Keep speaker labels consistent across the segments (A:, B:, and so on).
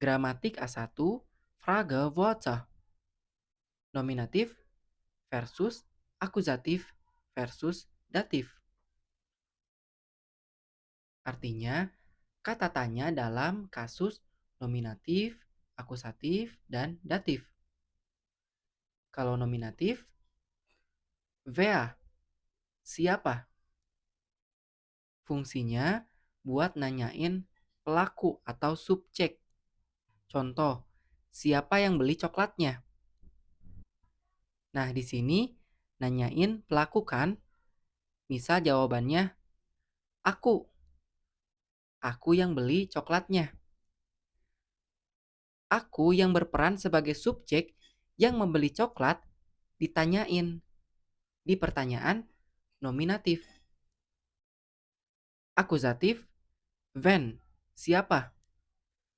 A: Gramatik A1, Frage Wörter. Nominatif versus akusatif versus datif. Artinya, kata tanya dalam kasus nominatif, akusatif, dan datif. Kalau nominatif, wer, siapa? Fungsinya buat nanyain pelaku atau subjek. Contoh, siapa yang beli coklatnya? Nah, di sini nanyain pelaku kan? Misal jawabannya, aku. Aku yang beli coklatnya. Aku yang berperan sebagai subjek yang membeli coklat ditanyain di pertanyaan nominatif. Akusatif, when, siapa?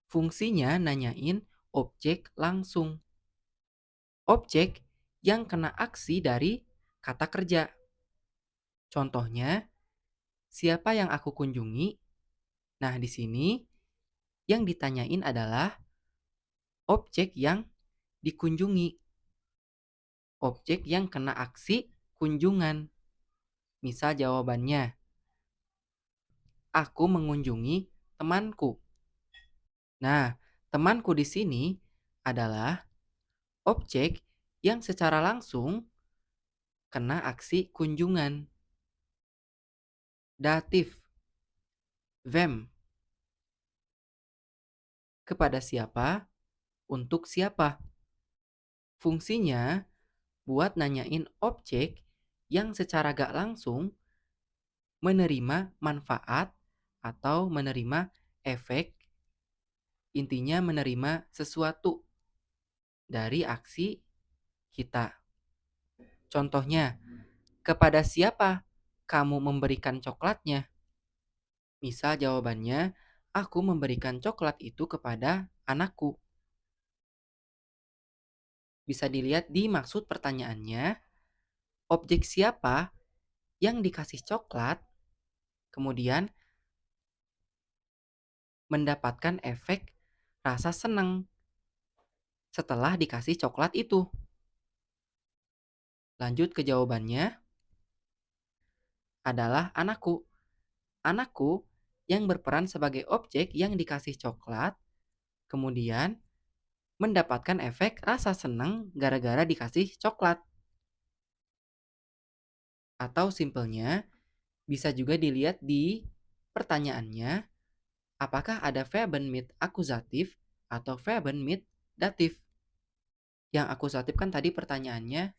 A: Fungsinya nanyain objek langsung. Objek yang kena aksi dari kata kerja. Contohnya, siapa yang aku kunjungi? Nah, di sini yang ditanyain adalah objek yang dikunjungi. Objek yang kena aksi kunjungan. Misal jawabannya, aku mengunjungi temanku. Nah, temanku di sini adalah objek yang secara langsung kena aksi kunjungan. Datif, wem. Kepada siapa, untuk siapa. Fungsinya buat nanyain objek yang secara gak langsung menerima manfaat atau menerima efek, intinya menerima sesuatu dari aksi kita. Contohnya, kepada siapa kamu memberikan coklatnya? Misal jawabannya, aku memberikan coklat itu kepada anakku. Bisa dilihat di maksud pertanyaannya, objek siapa yang dikasih coklat, kemudian mendapatkan efek rasa senang setelah dikasih coklat itu. Lanjut ke jawabannya, adalah anakku. Anakku yang berperan sebagai objek yang dikasih coklat, kemudian mendapatkan efek rasa senang gara-gara dikasih coklat. Atau simpelnya, bisa juga dilihat di pertanyaannya, apakah ada Verben mit akusatif atau Verben mit datif. Yang akusatif kan tadi pertanyaannya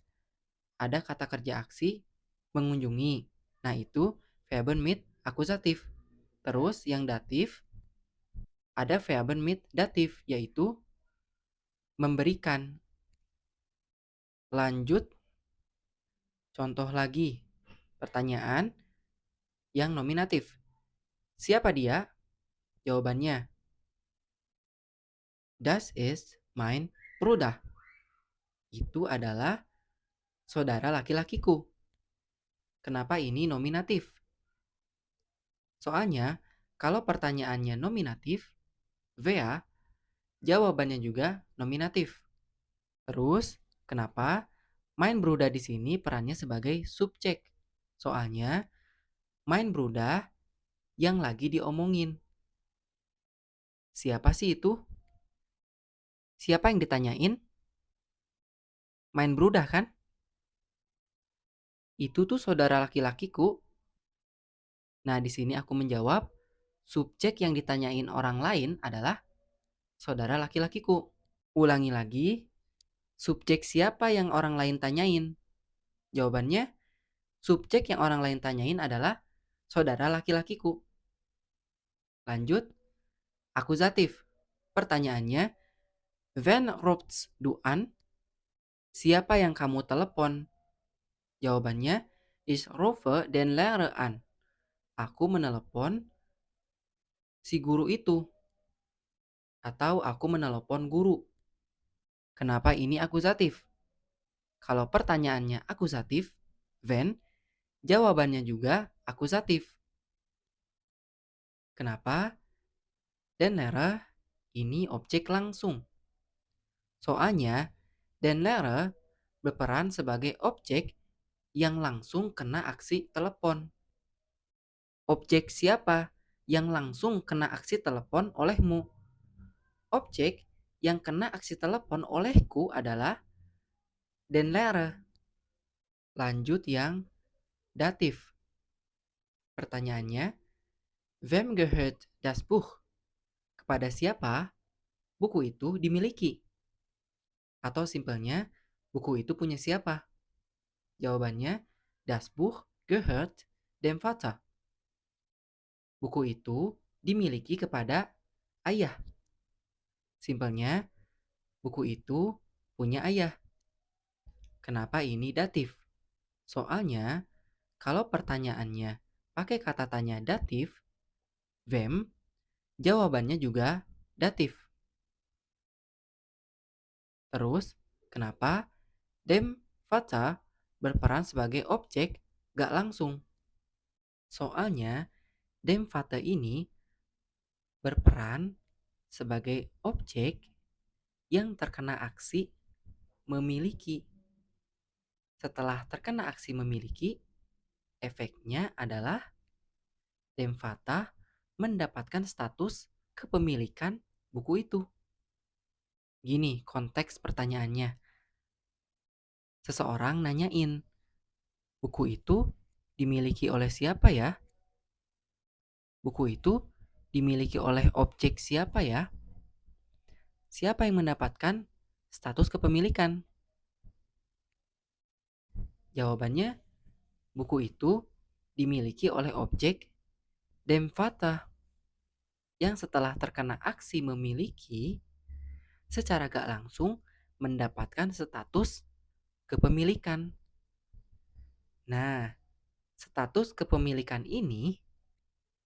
A: ada kata kerja aksi mengunjungi. Nah, itu Verben mit akusatif. Terus yang datif ada Verben mit datif, yaitu memberikan. Lanjut, contoh lagi. Pertanyaan yang nominatif. Siapa dia? Jawabannya, das ist mein Bruder. Itu adalah saudara laki-lakiku. Kenapa ini nominatif? Soalnya, kalau pertanyaannya nominatif, wer, jawabannya juga nominatif. Terus, kenapa mein Bruder di sini perannya sebagai subjek? Soalnya, mein Bruder yang lagi diomongin. Siapa sih itu? Siapa yang ditanyain? Mein Bruder kan? Itu tuh saudara laki-lakiku. Nah, di sini aku menjawab, subjek yang ditanyain orang lain adalah saudara laki-lakiku. Ulangi lagi, subjek siapa yang orang lain tanyain? Jawabannya, subjek yang orang lain tanyain adalah saudara laki-lakiku. Lanjut, akusatif. Pertanyaannya, wen rupst du an? Siapa yang kamu telepon? Jawabannya, ich rufe den Lehrer an. Aku menelepon si guru itu. Atau aku menelepon guru. Kenapa ini akusatif? Kalau pertanyaannya akusatif, when, jawabannya juga akusatif. Kenapa? Den Lehrer ini objek langsung. Soalnya, den Lehrer berperan sebagai objek yang langsung kena aksi telepon. Objek siapa yang langsung kena aksi telepon olehmu? Objek yang kena aksi telepon olehku adalah den Lehrer. Lanjut yang datif. Pertanyaannya, wem gehört das Buch? Kepada siapa buku itu dimiliki? Atau simpelnya, buku itu punya siapa? Jawabannya, das Buch gehört dem Vater. Buku itu dimiliki kepada ayah. Simpelnya, buku itu punya ayah. Kenapa ini datif? Soalnya, kalau pertanyaannya pakai kata tanya datif, wem, jawabannya juga datif. Terus, kenapa dem Vater berperan sebagai objek gak langsung? Soalnya, dem Vater ini berperan sebagai objek yang terkena aksi memiliki. Setelah terkena aksi memiliki, efeknya adalah dem Vater mendapatkan status kepemilikan buku itu. Gini konteks pertanyaannya. Seseorang nanyain, buku itu dimiliki oleh siapa ya? Buku itu dimiliki oleh objek siapa ya? Siapa yang mendapatkan status kepemilikan? Jawabannya, buku itu dimiliki oleh objek dem Vater yang setelah terkena aksi memiliki, secara gak langsung mendapatkan status kepemilikan. Nah, status kepemilikan ini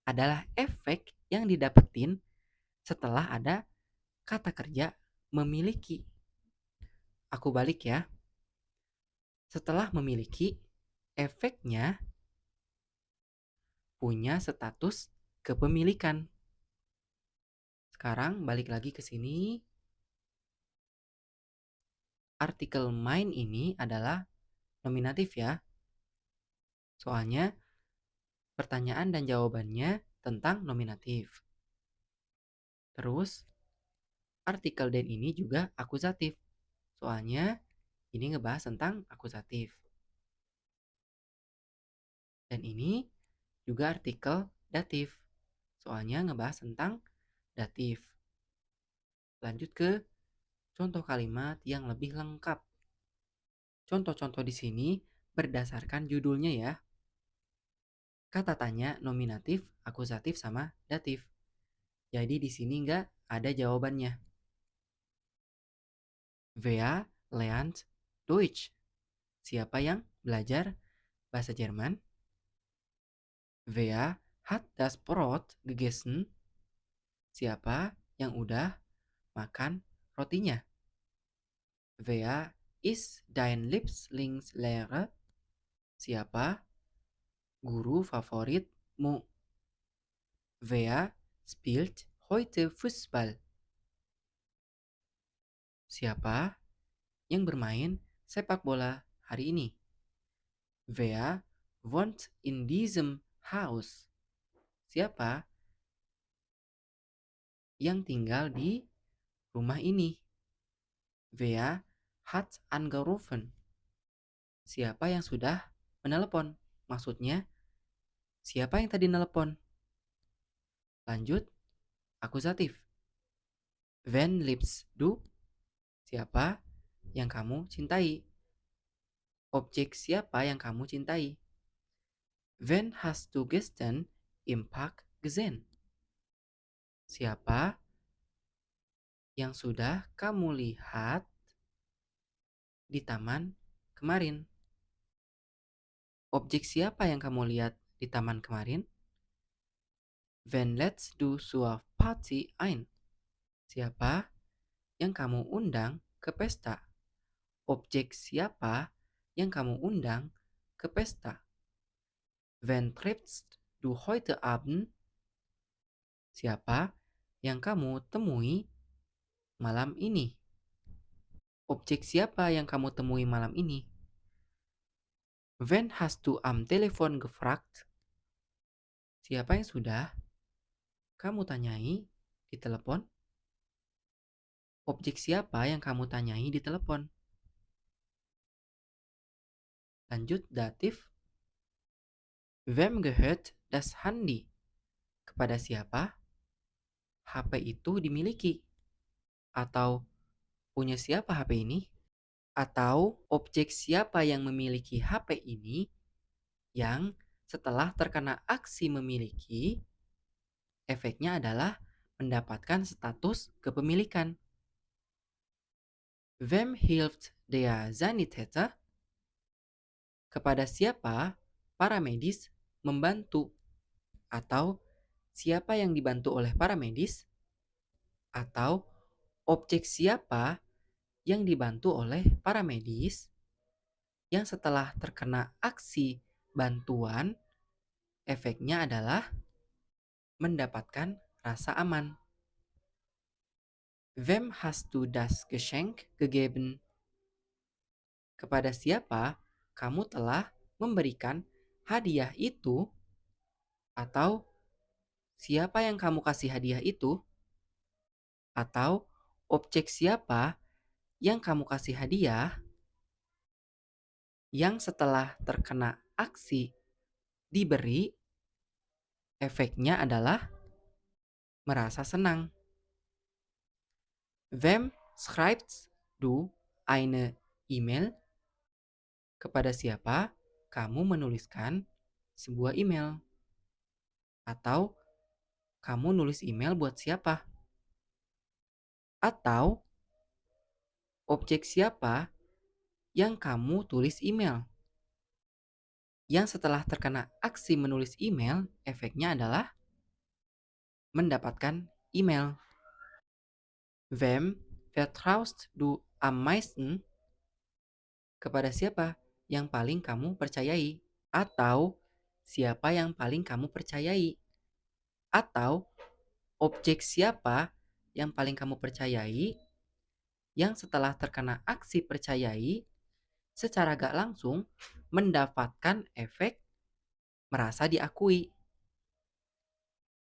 A: adalah efek yang didapetin setelah ada kata kerja memiliki. Aku balik ya. Setelah memiliki, efeknya punya status kepemilikan. Sekarang balik lagi ke sini. Artikel mein ini adalah nominatif ya. Soalnya pertanyaan dan jawabannya tentang nominatif. Terus artikel den ini juga akusatif. Soalnya ini ngebahas tentang akusatif. Dan ini juga artikel datif. Soalnya ngebahas tentang datif. Lanjut ke contoh kalimat yang lebih lengkap. Contoh-contoh di sini berdasarkan judulnya ya. Kata tanya nominatif, akusatif sama datif. Jadi di sini nggak ada jawabannya. Wer lernt Deutsch? Siapa yang belajar bahasa Jerman? Wer hat das Brot gegessen? Siapa yang udah makan rotinya? Wer ist dein Lieblingslehrer? Siapa guru favoritmu? Wer spielt heute Fußball? Siapa yang bermain sepak bola hari ini? Wer wohnt in diesem Haus? Siapa yang tinggal di rumah ini? Wer hat angerufen? Siapa yang sudah menelepon? Maksudnya, siapa yang tadi nelepon? Lanjut, akusatif. Wen liebst du? Siapa yang kamu cintai? Objek siapa yang kamu cintai? Wen hast du gestern im Park gesehen? Siapa yang sudah kamu lihat di taman kemarin? Objek siapa yang kamu lihat di taman kemarin? Wen lädst du zur Party ein? Siapa yang kamu undang ke pesta? Objek siapa yang kamu undang ke pesta? Wen triffst du heute Abend? Siapa yang kamu temui malam ini? Objek siapa yang kamu temui malam ini? Wen hast du am Telefon gefragt? Siapa yang sudah kamu tanyai di telepon? Objek siapa yang kamu tanyai di telepon? Lanjut datif. Wem gehört das Handy? Kepada siapa HP itu dimiliki? Atau punya siapa HP ini? Atau objek siapa yang memiliki HP ini yang setelah terkena aksi memiliki, efeknya adalah mendapatkan status kepemilikan. Wem hilft der Sanitäter? Kepada siapa para medis membantu? Atau siapa yang dibantu oleh para medis? Atau objek siapa yang dibantu oleh para medis yang setelah terkena aksi bantuan, efeknya adalah mendapatkan rasa aman. Wem hast du das Geschenk gegeben? Kepada siapa kamu telah memberikan hadiah itu? Atau siapa yang kamu kasih hadiah itu? Atau objek siapa yang kamu kasih hadiah yang setelah terkena aksi diberi, efeknya adalah merasa senang. Wem schreibst du eine E-Mail? Kepada siapa kamu menuliskan sebuah email? Atau kamu nulis email buat siapa? Atau objek siapa yang kamu tulis email? Yang setelah terkena aksi menulis email, efeknya adalah mendapatkan email. Wem vertraust du am meisten? Kepada siapa yang paling kamu percayai? Atau siapa yang paling kamu percayai? Atau objek siapa yang paling kamu percayai yang setelah terkena aksi percayai secara gak langsung mendapatkan efek merasa diakui.